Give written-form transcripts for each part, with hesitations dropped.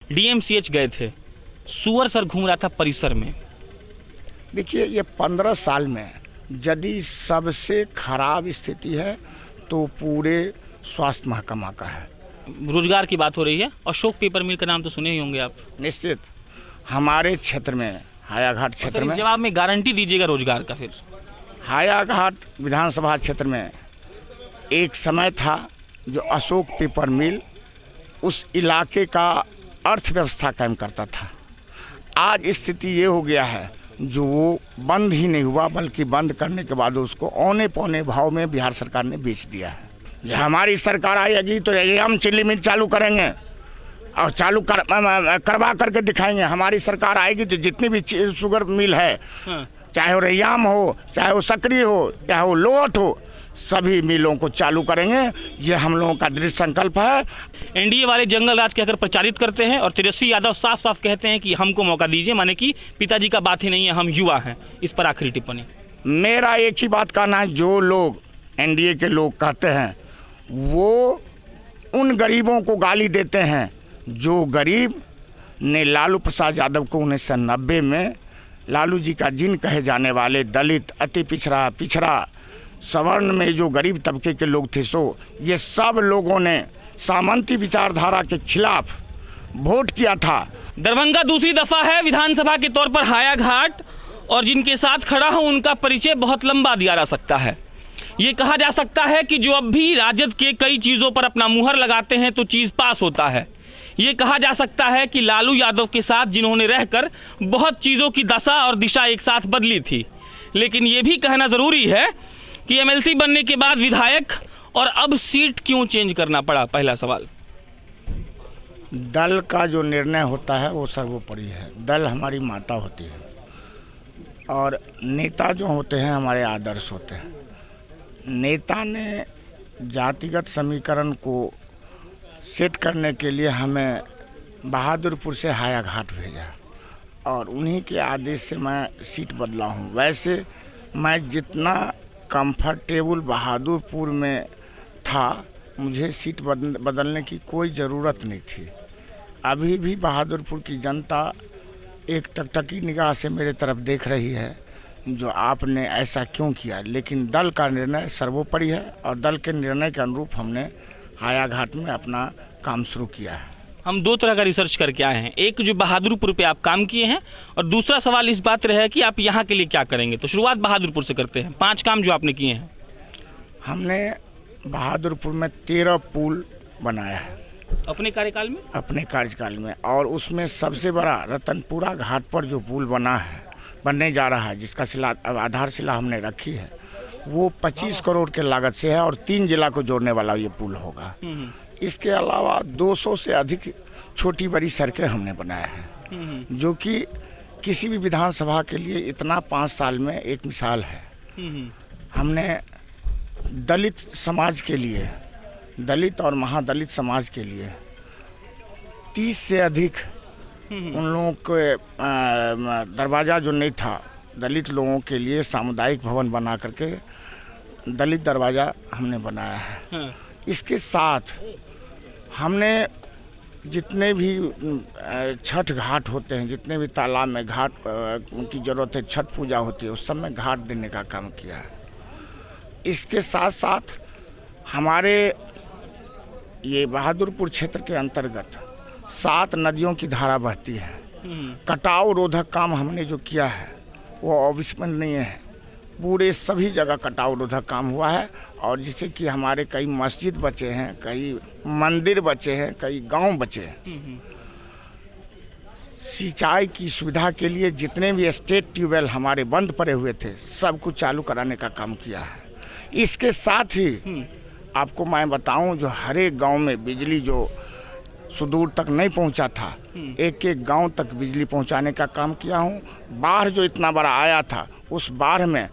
DMCH गए थे, सुअर सर घूम रहा था परिसर में। देखिए, ये 15 साल में यदि सबसे खराब स्थिति है तो पूरे स्वास्थ्य महकमा का है। रोजगार की बात हो रही है, अशोक पेपर मिल का नाम तो सुने ही होंगे आप। निश्चित हमारे क्षेत्र में, हायाघाट क्षेत्र में, जवाब में गारंटी दीजिएगा रोजगार का। फिर हायाघाट विधानसभा क्षेत्र में एक समय था जो अशोक पेपर मिल उस इलाके का अर्थव्यवस्था कायम करता था। आज स्थिति ये हो गया है जो वो बंद ही नहीं हुआ, बल्कि बंद करने के बाद उसको औने पौने भाव में बिहार सरकार ने बेच दिया है। ये हमारी सरकार आएगी तो ये हम चिल्ली मिल चालू करेंगे और करवा करके दिखाएंगे। हमारी सरकार आएगी तो जितनी भी शुगर मिल है, चाहे वो रैयाम हो, चाहे वो सक्रिय हो, चाहे वो लोट हो, सभी मिलों को चालू करेंगे। ये हम लोगों का दृढ़ संकल्प है। एनडीए वाले जंगल राज कहकर प्रचारित करते हैं और तेजस्वी यादव साफ साफ कहते हैं कि हमको मौका दीजिए, माने कि पिताजी का बात ही नहीं है, हम युवा हैं। इस पर आखिरी टिप्पणी। मेरा एक ही बात कहना है, जो लोग एनडीए के लोग कहते हैं वो उन गरीबों को गाली देते हैं जो गरीब ने लालू प्रसाद यादव को 1990 में लालू जी का जिन कहे जाने वाले दलित, अति पिछड़ा सवर्ण में जो गरीब तबके के लोग थे, सो ये सब लोगों ने सामंती विचारधारा के खिलाफ वोट किया था। दरभंगा दूसरी दफा है विधानसभा के तौर पर हायाघाट, और जिनके साथ खड़ा हूं उनका परिचय बहुत लंबा दिया जा सकता है। ये कहा जा सकता है कि जो अब भी राजद के कई चीजों पर अपना मुहर लगाते हैं तो चीज पास होता है। ये कहा जा सकता है कि लालू यादव के साथ जिन्होंने रहकर बहुत चीजों की दशा और दिशा एक साथ बदली थी। लेकिन ये भी कहना जरूरी है कि एमएलसी बनने के बाद विधायक और अब सीट क्यों चेंज करना पड़ा। पहला सवाल, दल का जो निर्णय होता है वो सर्वोपरि है। दल हमारी माता होती है और नेता जो होते हैं हमारे आदर्श होते हैं। नेता ने जातिगत समीकरण को सेट करने के लिए हमें बहादुरपुर से हायाघाट भेजा और उन्हीं के आदेश से मैं सीट बदला हूँ। वैसे मैं जितना कंफर्टेबल बहादुरपुर में था, मुझे सीट बदलने की कोई ज़रूरत नहीं थी। अभी भी बहादुरपुर की जनता एक टकटकी निगाह से मेरे तरफ देख रही है जो आपने ऐसा क्यों किया। लेकिन दल का निर्णय सर्वोपरि है और दल के निर्णय के अनुरूप हमने हायाघाट में अपना काम शुरू किया है। हम दो तरह का रिसर्च करके आए हैं, एक जो बहादुरपुर पे आप काम किए हैं और दूसरा सवाल इस बात रहा है कि आप यहाँ के लिए क्या करेंगे। तो शुरुआत बहादुरपुर से करते हैं। 5 काम जो आपने किए हैं। हमने बहादुरपुर में 13 पुल बनाया है अपने कार्यकाल में। अपने कार्यकाल में, और उसमें सबसे बड़ा रतनपुरा घाट पर जो पुल बनने जा रहा है, जिसका आधारशिला हमने रखी है, वो 25 करोड़ के लागत से है और 3 जिला को जोड़ने वाला ये पुल होगा। इसके अलावा 200 से अधिक छोटी बड़ी सड़कें हमने बनाया है, जो कि किसी भी विधानसभा के लिए इतना 5 साल में एक मिसाल है। हमने दलित समाज के लिए, दलित और महादलित समाज के लिए 30 से अधिक उन लोगों के दरवाज़ा जो नहीं था, दलित लोगों के लिए सामुदायिक भवन बना करके दलित दरवाज़ा हमने बनाया है। इसके साथ हमने जितने भी छठ घाट होते हैं, जितने भी तालाब में घाट की ज़रूरत है, छठ पूजा होती है, उस सब में घाट देने का काम किया है। इसके साथ साथ हमारे ये बहादुरपुर क्षेत्र के अंतर्गत 7 नदियों की धारा बहती है। कटाव रोधक काम हमने जो किया है वो अविस्मरणीय है। पूरे सभी जगह कटाव रोधक काम हुआ है, और जिससे कि हमारे कई मस्जिद बचे हैं, कई मंदिर बचे हैं, कई गांव बचे हैं। सिंचाई की सुविधा के लिए जितने भी स्टेट ट्यूबवेल हमारे बंद पड़े हुए थे, सब कुछ चालू कराने का काम किया है। इसके साथ ही आपको मैं बताऊं, जो हर एक गांव में बिजली जो सुदूर तक नहीं पहुंचा था, एक एक गांव तक बिजली पहुंचाने का काम किया हूं। बाढ़ जो इतना बड़ा आया था, उस बाढ़ में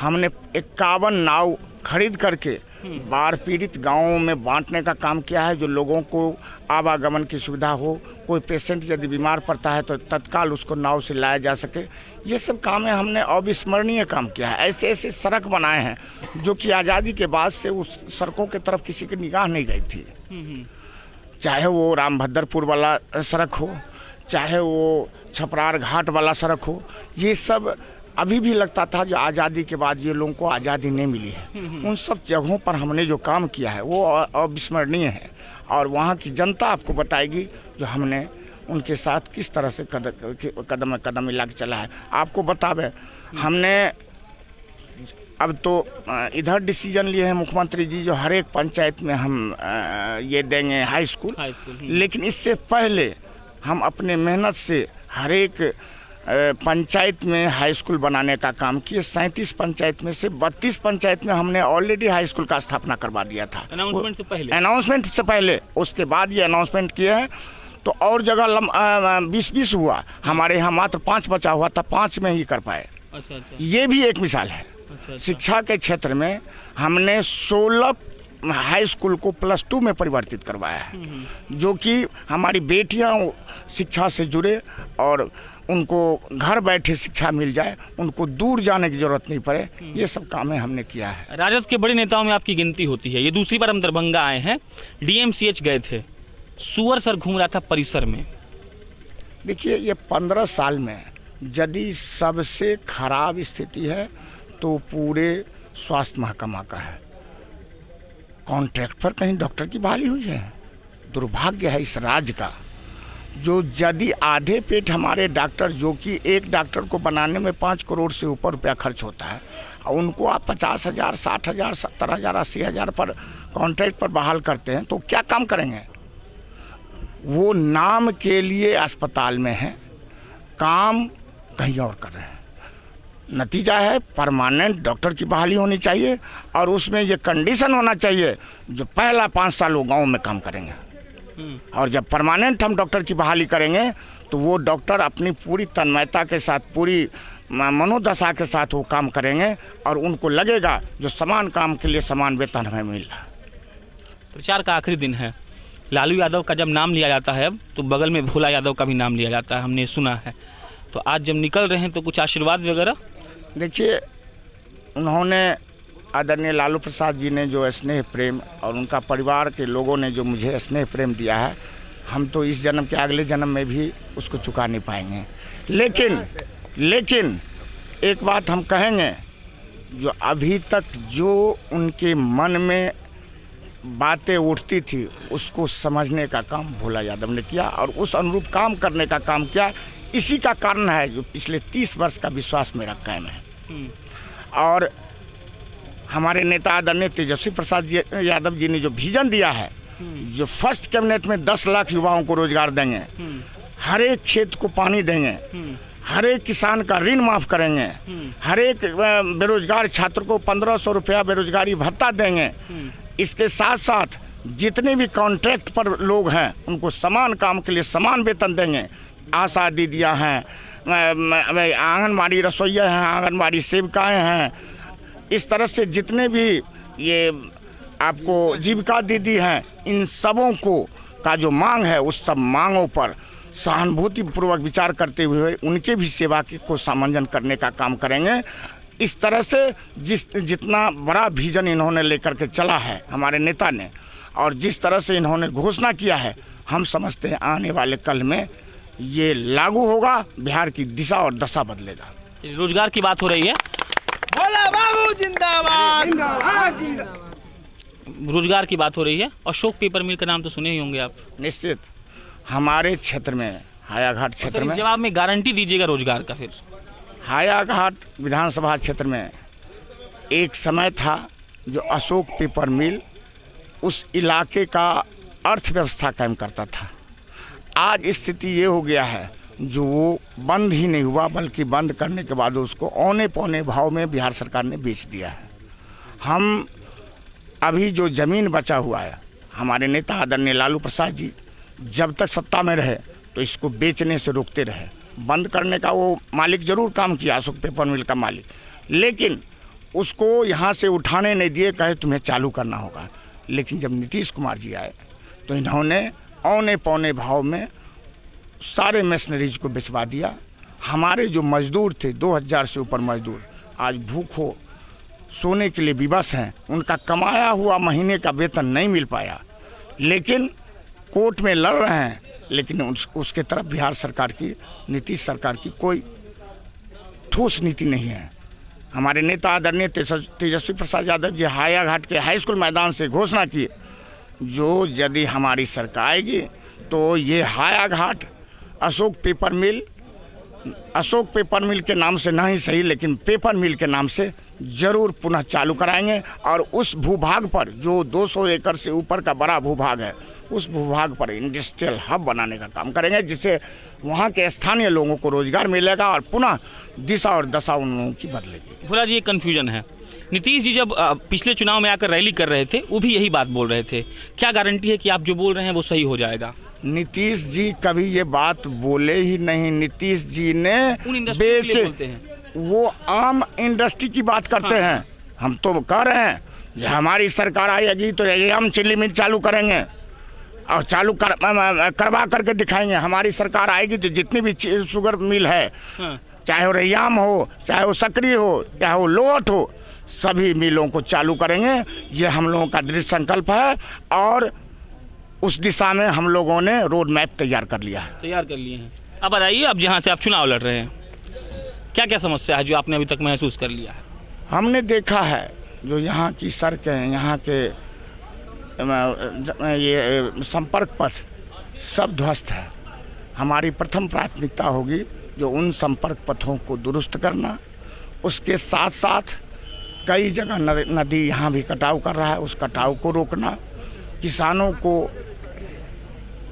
हमने 51 नाव खरीद करके बाढ़ पीड़ित गांवों में बांटने का काम किया है, जो लोगों को आवागमन की सुविधा हो। कोई पेशेंट यदि बीमार पड़ता है तो तत्काल उसको नाव से लाया जा सके। ये सब कामें हमने अविस्मरणीय काम किया है। ऐसे ऐसे सड़क बनाए हैं जो कि आज़ादी के बाद से उस सड़कों की तरफ किसी की निगाह नहीं गई थी। चाहे वो रामभद्रपुर वाला सड़क हो, चाहे वो छपरार घाट वाला सड़क हो, ये सब अभी भी लगता था जो आज़ादी के बाद ये लोगों को आज़ादी नहीं मिली है। उन सब जगहों पर हमने जो काम किया है वो अविस्मरणीय है, और वहाँ की जनता आपको बताएगी जो हमने उनके साथ किस तरह से कदम कदम मिला के चला है। आपको बतावे, हमने अब तो इधर डिसीजन लिए हैं मुख्यमंत्री जी जो हर एक पंचायत में हम ये देंगे हाई स्कूल, लेकिन इससे पहले हम अपने मेहनत से हर एक पंचायत में हाई स्कूल बनाने का काम किए। 37 पंचायत में से 32 पंचायत में हमने ऑलरेडी हाई स्कूल का स्थापना करवा दिया था अनाउंसमेंट से पहले। उसके बाद ये अनाउंसमेंट किए हैं तो और जगह 20-20 हुआ, हमारे यहाँ मात्र 5 बचा हुआ था, 5 में ही कर पाए। अच्छा। ये भी एक मिसाल है। शिक्षा के क्षेत्र में हमने 16 हाई स्कूल को +2 में परिवर्तित करवाया है, जो कि हमारी बेटियां शिक्षा से जुड़े और उनको घर बैठे शिक्षा मिल जाए, उनको दूर जाने की जरूरत नहीं पड़े। ये सब कामें हमने किया है। राजद के बड़े नेताओं में आपकी गिनती होती है। ये दूसरी बार हम दरभंगा आए हैं, DMCH गए थे, सुअर सर घूम रहा था परिसर में। देखिए, ये 15 साल में यदि सबसे खराब स्थिति है तो पूरे स्वास्थ्य महकमा का है। कॉन्ट्रैक्ट पर कहीं डॉक्टर की बहाली हुई है? दुर्भाग्य है इस राज्य का, जो यदि आधे पेट हमारे डॉक्टर, जो कि एक डॉक्टर को बनाने में 5 करोड़ से ऊपर रुपया खर्च होता है, और उनको आप 50,000, 60,000, 70,000, 80,000 पर कॉन्ट्रैक्ट पर बहाल करते हैं तो क्या काम करेंगे? वो नाम के लिए अस्पताल में है, काम कहीं और कर रहे हैं। नतीजा है परमानेंट डॉक्टर की बहाली होनी चाहिए, और उसमें ये कंडीशन होना चाहिए जो पहला 5 साल वो गांव में काम करेंगे, और जब परमानेंट हम डॉक्टर की बहाली करेंगे तो वो डॉक्टर अपनी पूरी तन्मयता के साथ, पूरी मनोदशा के साथ वो काम करेंगे, और उनको लगेगा जो समान काम के लिए समान वेतन हमें मिल रहा है। प्रचार का आखिरी दिन है, लालू यादव का जब नाम लिया जाता है तो बगल में भोला यादव का भी नाम लिया जाता है, हमने सुना है। तो आज जब निकल रहे हैं तो कुछ आशीर्वाद वगैरह? देखिए, उन्होंने, आदरणीय लालू प्रसाद जी ने जो स्नेह प्रेम और उनका परिवार के लोगों ने जो मुझे स्नेह प्रेम दिया है, हम तो इस जन्म के अगले जन्म में भी उसको चुका नहीं पाएंगे। लेकिन एक बात हम कहेंगे, जो अभी तक जो उनके मन में बातें उठती थी उसको समझने का काम भोला यादव ने किया, और उस अनुरूप काम करने का काम किया। इसी का कारण है जो पिछले 30 वर्ष का विश्वास मेरा कायम है। और हमारे नेता आदरणीय तेजस्वी प्रसाद यादव जी ने जो विजन दिया है, जो फर्स्ट कैबिनेट में 10 लाख युवाओं को रोजगार देंगे, हर एक खेत को पानी देंगे, हर एक किसान का ऋण माफ करेंगे, हर एक बेरोजगार छात्र को 1500 रुपया बेरोजगारी भत्ता देंगे। इसके साथ साथ जितने भी कॉन्ट्रैक्ट पर लोग हैं उनको समान काम के लिए समान वेतन देंगे। आशा दीदियाँ हैं, आंगनबाड़ी रसोइया हैं, आंगनबाड़ी सेविकाएँ हैं, इस तरह से जितने भी ये आपको जीविका दीदी हैं, इन सबों को का जो मांग है उस सब मांगों पर सहानुभूति पूर्वक विचार करते हुए उनके भी सेवा को सामंजन करने का काम करेंगे। इस तरह से जितना बड़ा विजन इन्होंने लेकर के चला है हमारे नेता ने, और जिस तरह से इन्होंने घोषणा किया है, हम समझते हैं आने वाले कल में ये लागू होगा, बिहार की दिशा और दशा बदलेगा। रोजगार की बात हो रही है, भोला बाबू जिंदाबाद। रोजगार की बात हो रही है। अशोक पेपर मिल का नाम तो सुने ही होंगे आप। निश्चित, हमारे क्षेत्र में, हायाघाट क्षेत्र में, जवाब में गारंटी दीजिएगा रोजगार का। फिर हायाघाट विधानसभा क्षेत्र में एक समय था जो अशोक पेपर मिल उस इलाके का अर्थव्यवस्था कायम करता था। आज स्थिति ये हो गया है जो वो बंद ही नहीं हुआ, बल्कि बंद करने के बाद उसको औने पौने भाव में बिहार सरकार ने बेच दिया है। हम अभी जो ज़मीन बचा हुआ है, हमारे नेता आदरणीय लालू प्रसाद जी जब तक सत्ता में रहे तो इसको बेचने से रोकते रहे। बंद करने का वो मालिक जरूर काम किया, अशोक पेपर मिल का मालिक, लेकिन उसको यहाँ से उठाने नहीं दिए, कहे तुम्हें चालू करना होगा। लेकिन जब नीतीश कुमार जी आए तो इन्होंने औने पौने भाव में सारे मशीनरीज को बेचवा दिया। हमारे जो मजदूर थे, 2000 से ऊपर मजदूर आज भूखों सोने के लिए विवश हैं। उनका कमाया हुआ महीने का वेतन नहीं मिल पाया, लेकिन कोर्ट में लड़ रहे हैं, लेकिन उसके तरफ बिहार सरकार की, नीतीश सरकार की कोई ठोस नीति नहीं है। हमारे नेता आदरणीय तेजस्वी प्रसाद यादव जी हायाघाट के हाई स्कूल मैदान से घोषणा की, जो यदि हमारी सरकार आएगी तो ये हायाघाट अशोक पेपर मिल के नाम से नहीं सही, लेकिन पेपर मिल के नाम से जरूर पुनः चालू कराएंगे। और उस भूभाग पर जो 200 एकड़ से ऊपर का बड़ा भूभाग है, उस भूभाग पर इंडस्ट्रियल हब बनाने का काम करेंगे, जिससे वहाँ के स्थानीय लोगों को रोजगार मिलेगा और पुनः दिशा और दशा उन लोगों की बदलेगी। भोला जी, एक कन्फ्यूजन है। नीतीश जी जब पिछले चुनाव में आकर रैली कर रहे थे, वो भी यही बात बोल रहे थे। क्या गारंटी है कि आप जो बोल रहे हैं वो सही हो जाएगा? नीतीश जी कभी ये बात बोले ही नहीं। नीतीश जी ने वो आम इंडस्ट्री की बात करते हैं। हम तो कह रहे हैं हमारी सरकार आएगी तो ये हम चिल्ली मिल चालू करेंगे और चालू करवा करके दिखाएंगे। हमारी सरकार आएगी तो जितनी भी शुगर मिल है, चाहे वो रैयाम हो, चाहे वो सकरी हो, चाहे वो लोट हो, सभी मिलों को चालू करेंगे। ये हम लोगों का दृढ़ संकल्प है और उस दिशा में हम लोगों ने रोड मैप तैयार कर लिए हैं। अब बताइए, अब जहाँ से आप चुनाव लड़ रहे हैं, क्या क्या समस्या है जो आपने अभी तक महसूस कर लिया है? हमने देखा है जो यहाँ की सड़कें, यहाँ के ये संपर्क पथ सब ध्वस्त है। हमारी प्रथम प्राथमिकता होगी जो उन संपर्क पथों को दुरुस्त करना। उसके साथ साथ कई जगह नदी यहाँ भी कटाव कर रहा है, उस कटाव को रोकना। किसानों को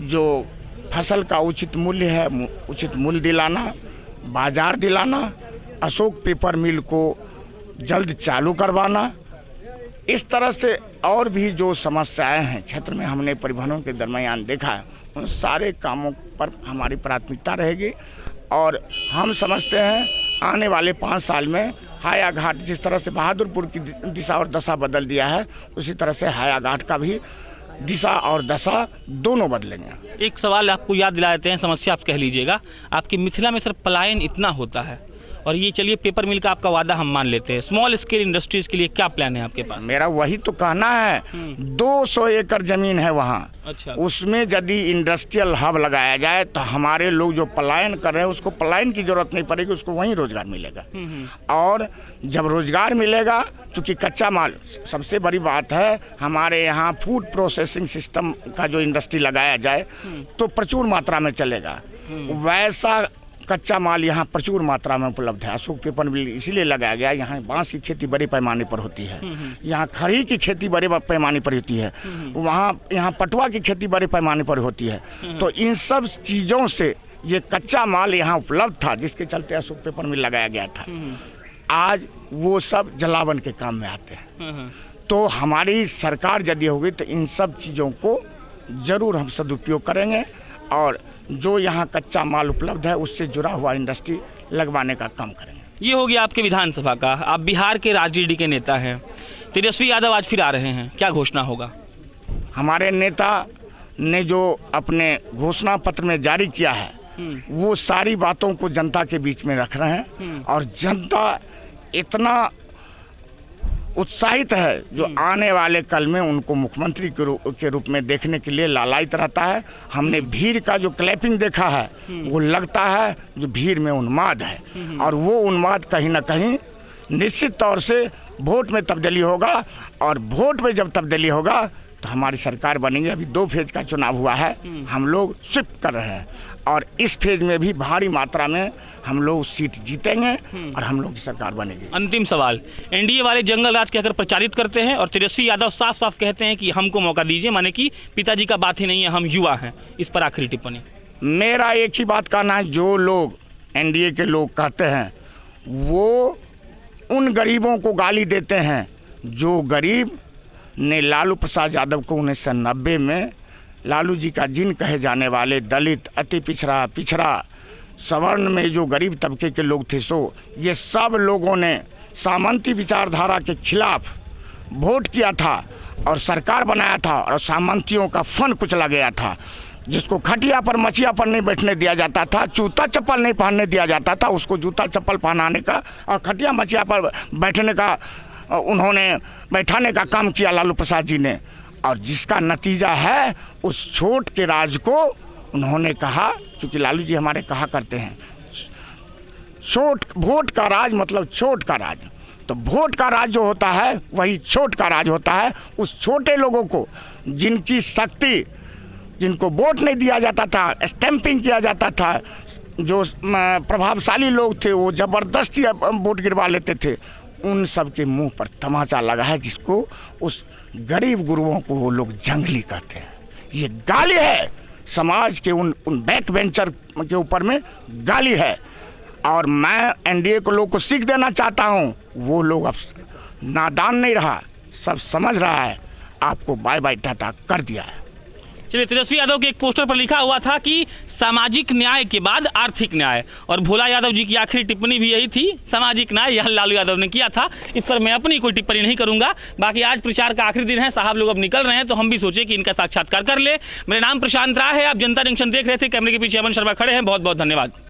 जो फसल का उचित मूल्य है, उचित मूल्य दिलाना, बाजार दिलाना, अशोक पेपर मिल को जल्द चालू करवाना। इस तरह से और भी जो समस्याएं हैं क्षेत्र में हमने परिवहनों के दरमियान देखा है, उन सारे कामों पर हमारी प्राथमिकता रहेगी। और हम समझते हैं आने वाले 5 साल में हायाघाट जिस तरह से बहादुरपुर की दिशा और दशा बदल दिया है, उसी तरह से हायाघाट का भी दिशा और दशा दोनों बदलेंगे। एक सवाल आपको याद दिला देते हैं, समस्या आप कह लीजिएगा। आपके मिथिला में सर पलायन इतना होता है, और ये चलिए पेपर मिल का आपका वादा हम मान लेते हैं, स्मॉल स्केल इंडस्ट्रीज के लिए क्या प्लान है आपके पास? मेरा वही तो कहना है। 200 एकड़ जमीन है वहाँ। अच्छा। उसमें यदि इंडस्ट्रियल हब लगाया जाए तो हमारे लोग जो पलायन कर रहे हैं उसको पलायन की जरूरत नहीं पड़ेगी, उसको वहीं रोजगार मिलेगा। और जब रोजगार मिलेगा, चूंकि कच्चा माल सबसे बड़ी बात है, हमारे यहाँ फूड प्रोसेसिंग सिस्टम का जो इंडस्ट्री लगाया जाए तो प्रचुर मात्रा में चलेगा। वैसा कच्चा माल यहाँ प्रचुर मात्रा में उपलब्ध है। अशोक पेपर मिल इसीलिए लगाया गया। यहाँ बांस की खेती बड़े पैमाने पर होती है, यहाँ खड़ी की खेती बड़े पैमाने पर होती है, यहाँ पटुआ की खेती बड़े पैमाने पर होती है। तो इन सब चीज़ों से ये कच्चा माल यहाँ उपलब्ध था, जिसके चलते अशोक पेपर मिल लगाया गया था। आज वो सब जलावन के काम में आते हैं। तो हमारी सरकार यदि होगी तो इन सब चीज़ों को जरूर हम सदुपयोग करेंगे और जो यहाँ कच्चा माल उपलब्ध है उससे जुड़ा हुआ इंडस्ट्री लगवाने का काम करेंगे। ये हो गया आपके विधानसभा का। आप बिहार के राजनीति के नेता हैं, तेजस्वी यादव आज फिर आ रहे हैं, क्या घोषणा होगा? हमारे नेता ने जो अपने घोषणा पत्र में जारी किया है वो सारी बातों को जनता के बीच में रख रहे हैं और जनता इतना उत्साहित है जो आने वाले कल में उनको मुख्यमंत्री के रूप में देखने के लिए लालायित रहता है। हमने भीड़ का जो क्लैपिंग देखा है वो लगता है जो भीड़ में उन्माद है, और वो उन्माद कहीं ना कहीं निश्चित तौर से वोट में तब्दीली होगा, और वोट में जब तब्दीली होगा तो हमारी सरकार बनेगी। अभी 2 फेज का चुनाव हुआ है, हम लोग शिफ्ट कर रहे हैं और इस फेज में भी भारी मात्रा में हम लोग सीट जीतेंगे और हम लोग की सरकार बनेगी। अंतिम सवाल, एनडीए वाले जंगल राज कहकर प्रचारित करते हैं और तेजस्वी यादव साफ साफ कहते हैं कि हमको मौका दीजिए, माने कि पिताजी का बात ही नहीं है, हम युवा हैं। इस पर आखिरी टिप्पणी। मेरा एक ही बात कहना है, जो लोग एनडीए के लोग कहते हैं वो उन गरीबों को गाली देते हैं जो गरीब ने लालू प्रसाद यादव को 1990 में लालू जी का जिन कहे जाने वाले दलित, अति पिछड़ा सवर्ण में जो गरीब तबके के लोग थे, सो ये सब लोगों ने सामंती विचारधारा के खिलाफ वोट किया था और सरकार बनाया था, और सामंतियों का फन कुचला गया था, जिसको खटिया पर मचिया पर नहीं बैठने दिया जाता था, जूता चप्पल नहीं पहनने दिया जाता था, उसको जूता चप्पल पहनाने का और खटिया मचिया पर बैठने का उन्होंने बैठाने का काम किया लालू प्रसाद जी ने। और जिसका नतीजा है उस छोट के राज को उन्होंने कहा, क्योंकि लालू जी हमारे कहा करते हैं छोट वोट का राज मतलब छोट का राज, तो वोट का राज जो होता है वही छोट का राज होता है। उस छोटे लोगों को जिनकी शक्ति, जिनको वोट नहीं दिया जाता था, स्टैंपिंग किया जाता था, जो प्रभावशाली लोग थे वो ज़बरदस्ती वोट गिरवा लेते थे, उन सब के मुंह पर तमाचा लगा है, जिसको उस गरीब गुरुओं को वो लोग जंगली कहते हैं। ये गाली है समाज के उन बैक बेंचर के ऊपर में गाली है। और मैं एनडीए को लोग को सीख देना चाहता हूँ, वो लोग अब नादान नहीं रहा, सब समझ रहा है, आपको बाय बाय टाटा कर दिया है। चलिए, तेजस्वी यादव के एक पोस्टर पर लिखा हुआ था कि सामाजिक न्याय के बाद आर्थिक न्याय, और भोला यादव जी की आखिरी टिप्पणी भी यही थी, सामाजिक न्याय यह लालू यादव ने किया था। इस पर मैं अपनी कोई टिप्पणी नहीं करूंगा। बाकी आज प्रचार का आखिरी दिन है, साहब लोग अब निकल रहे हैं, तो हम भी सोचे कि इनका साक्षात्कार कर ले। मेरा नाम प्रशांत राय है, आप जनता जंक्शन देख रहे थे, कैमरे के पीछे अमन शर्मा खड़े हैं। बहुत बहुत धन्यवाद।